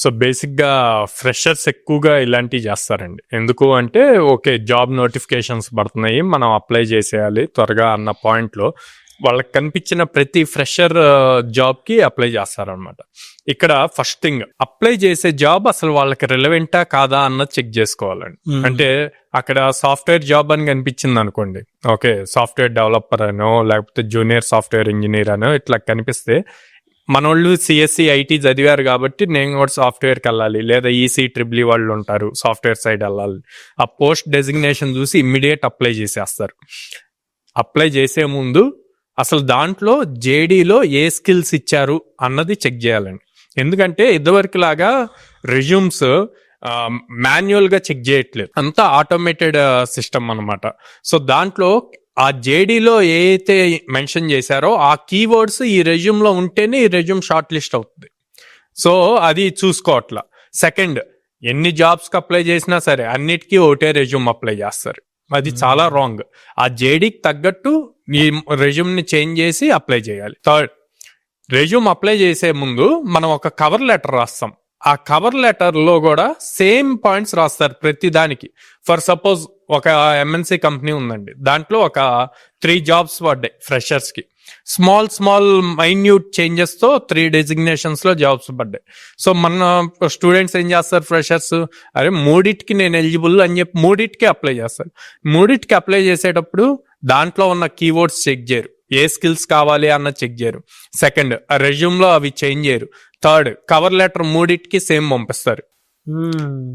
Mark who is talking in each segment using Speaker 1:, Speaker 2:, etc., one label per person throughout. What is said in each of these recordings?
Speaker 1: So బేసిక్గా freshers ఎక్కువగా ఇలాంటివి చేస్తారండి. ఎందుకు అంటే ఓకే జాబ్ నోటిఫికేషన్స్ పడుతున్నాయి, మనం అప్లై చేసేయాలి త్వరగా అన్న పాయింట్లో వాళ్ళకి కనిపించిన ప్రతి ఫ్రెషర్ జాబ్కి అప్లై చేస్తారనమాట. ఇక్కడ ఫస్ట్ థింగ్ అప్లై చేసే జాబ్ అసలు వాళ్ళకి రిలవెంటా కాదా అన్నది చెక్ చేసుకోవాలండి. అంటే అక్కడ సాఫ్ట్వేర్ జాబ్ అని కనిపించింది అనుకోండి, ఓకే సాఫ్ట్వేర్ డెవలపర్ అనో లేకపోతే జూనియర్ సాఫ్ట్వేర్ ఇంజనీర్ అనో ఇట్లా కనిపిస్తే మనోళ్ళు సిఎస్సి ఐటీ చదివారు కాబట్టి నేను కూడా సాఫ్ట్వేర్కి వెళ్ళాలి, లేదా ఈసీ ట్రిపుల్ వాళ్ళు ఉంటారు సాఫ్ట్వేర్ సైడ్ వెళ్ళాలి. ఆ పోస్ట్ డెసిగ్నేషన్ చూసి ఇమ్మీడియట్ అప్లై చేసేస్తారు. అప్లై చేసే ముందు అసలు దాంట్లో జేడీలో ఏ స్కిల్స్ ఇచ్చారు అన్నది చెక్ చేయాలండి. ఎందుకంటే ఇదివరకు లాగా రెజ్యూమ్స్ మాన్యువల్గా చెక్ చేయట్లేదు, అంతా ఆటోమేటెడ్ సిస్టమ్ అనమాట. సో దాంట్లో ఆ జేడీలో ఏ అయితే మెన్షన్ చేశారో ఆ కీవర్డ్స్ ఈ రెజ్యూమ్లో ఉంటేనే ఈ రెజ్యూమ్ షార్ట్ లిస్ట్ అవుతుంది. సో అది చూసుకోవట్లా. సెకండ్, ఎన్ని జాబ్స్కి అప్లై చేసినా సరే అన్నిటికీ ఒకటే రెజ్యూమ్ అప్లై చేస్తారు, అది చాలా రాంగ్. ఆ జేడీకి తగ్గట్టు ఈ రెజ్యూమ్ని చేంజ్ చేసి అప్లై చేయాలి. థర్డ్, రెజ్యూమ్ అప్లై చేసే ముందు మనం ఒక కవర్ లెటర్ రాస్తాం. ఆ కవర్ లెటర్లో కూడా సేమ్ పాయింట్స్ రాస్తారు ప్రతి దానికి. ఫర్ సపోజ్ ఒక ఎంఎన్సీ కంపెనీ ఉందండి, దాంట్లో ఒక 3 జాబ్స్ పడ్డాయి ఫ్రెషర్స్కి. స్మాల్ మైన్యూట్ చేంజెస్తో 3 డెసిగ్నేషన్స్లో జాబ్స్ పడ్డాయి. సో మన స్టూడెంట్స్ ఏం చేస్తారు, ఫ్రెషర్స్ అరే మూడిటికి నేను ఎలిజిబుల్ అని చెప్పి మూడిటికి అప్లై చేస్తారు. మూడిటికి అప్లై చేసేటప్పుడు దాంట్లో ఉన్న కీవర్డ్స్ చెక్ చేయరు, ఏ స్కిల్స్ కావాలి అన్నది చెక్ చేయరు. సెకండ్, ఆ రెజ్యూమ్లో అవి చేంజ్ చేయరు. థర్డ్, కవర్ లెటర్ మూడిటికి సేమ్ పంపిస్తారు.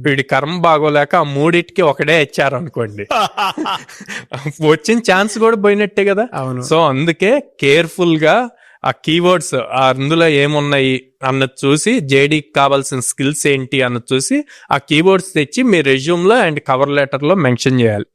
Speaker 1: వీడి కర్మ బాగోలేక ఆ మూడిటికి ఒకటే ఇచ్చారు అనుకోండి, వచ్చిన ఛాన్స్ కూడా పోయినట్టే కదా. సో అందుకే కేర్ఫుల్ గా ఆ కీవర్డ్స్ అందులో ఏమున్నాయి అన్నది చూసి, జేడీకి కావాల్సిన స్కిల్స్ ఏంటి అన్నది చూసి ఆ కీవర్డ్స్ తెచ్చి మీ రెజ్యూమ్ లో అండ్ కవర్ లెటర్ లో మెన్షన్ చేయాలి.